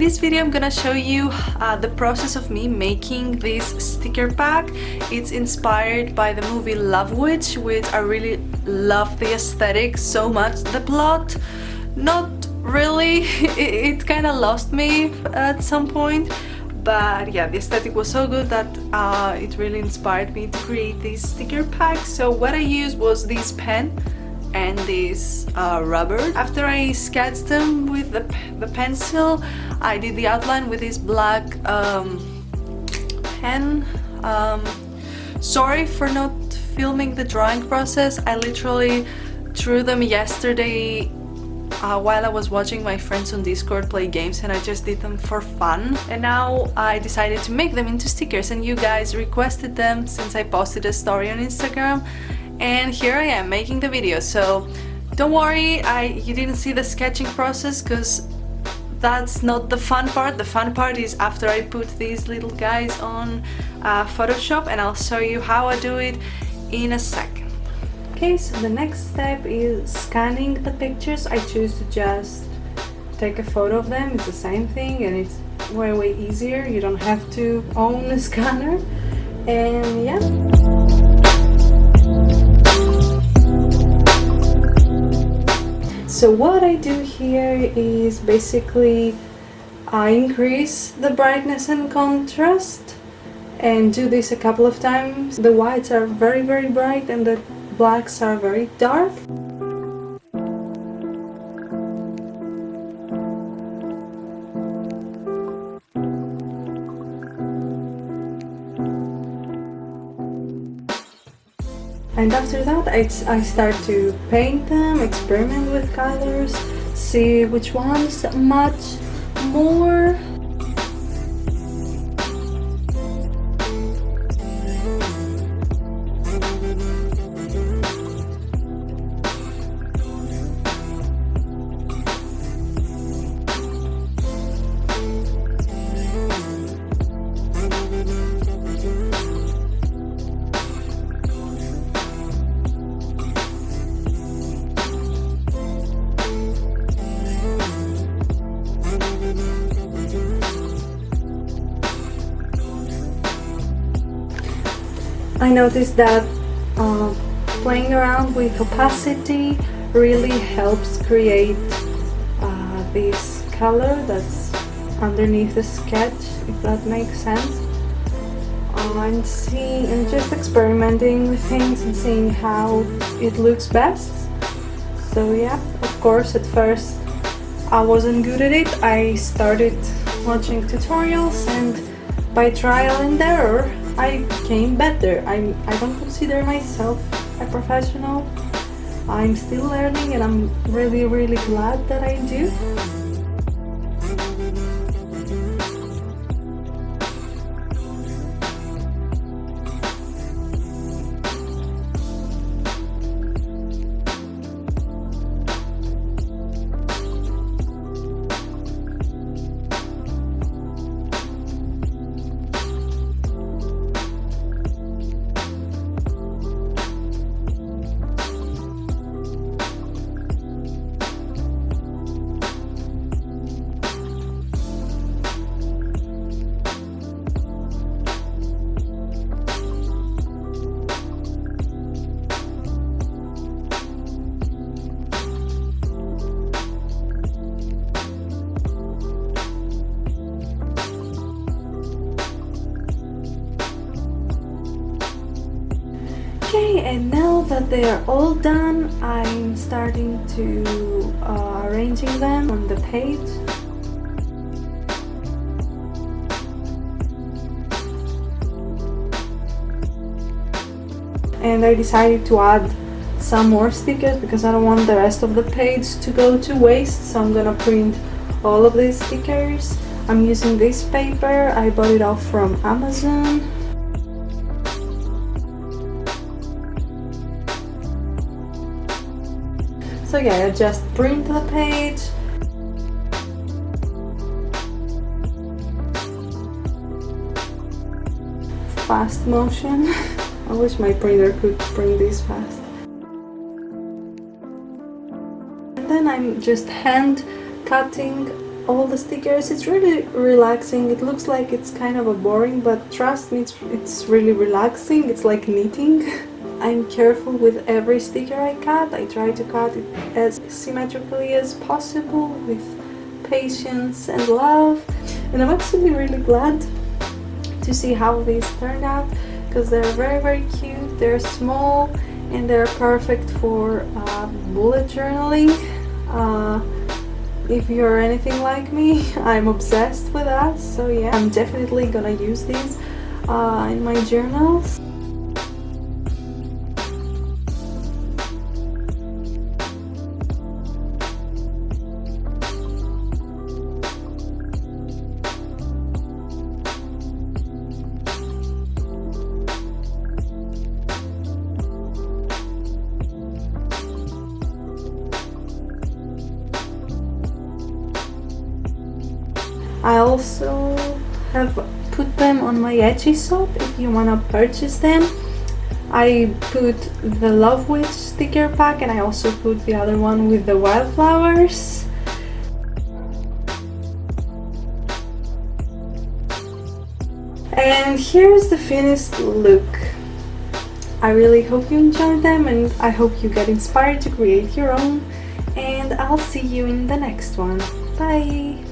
this video I'm gonna show you the process of me making this sticker pack. It's inspired by the movie Love Witch, which I really love the aesthetic so much. The plot, not really, it kind of lost me at some point, but yeah, the aesthetic was so good that it really inspired me to create this sticker pack. So what I used was this pen and this rubber. After I sketched them with the pencil, I did the outline with this black pen. Sorry for not filming the drawing process. I literally drew them yesterday while I was watching my friends on Discord play games, and I just did them for fun. And now I decided to make them into stickers, and you guys requested them since I posted a story on Instagram. And here I am making the video, so don't worry you didn't see the sketching process, because that's not the fun part. The fun part is after I put these little guys on Photoshop, and I'll show you how I do it in a second. Okay, so the next step is scanning the pictures. I choose to just take a photo of them. It's the same thing and it's way easier. You don't have to own a scanner. And yeah. So what I do here is basically I increase the brightness and contrast and do this a couple of times. The whites are very bright and the blacks are very dark. And after that I start to paint them, experiment with colors, see which ones match more. I noticed that playing around with opacity really helps create this color that's underneath the sketch, if that makes sense. And just experimenting with things and seeing how it looks best. So yeah, of course at first I wasn't good at it. I started watching tutorials, and by trial and error I became better. I don't consider myself a professional. I'm still learning, and I'm really glad that I do. Okay, and now that they are all done, I'm starting to arranging them on the page. And I decided to add some more stickers because I don't want the rest of the page to go to waste, so I'm gonna print all of these stickers. I'm using this paper. I bought it off from Amazon. So yeah, I just print the page. Fast motion. I wish my printer could print this fast. And then I'm just hand cutting all the stickers. It's really relaxing. It looks like it's kind of a boring, but trust me, it's really relaxing. It's like knitting. I'm careful with every sticker I cut. I try to cut it as symmetrically as possible with patience and love. And I'm actually really glad to see how these turned out, because they're very cute. They're small and they're perfect for bullet journaling. If you're anything like me, I'm obsessed with that, so yeah, I'm definitely gonna use these in my journals. I also have put them on my Etsy shop if you wanna purchase them. I put the Love Witch sticker pack, and I also put the other one with the wildflowers. And here's the finished look. I really hope you enjoyed them, and I hope you get inspired to create your own. And I'll see you in the next one. Bye!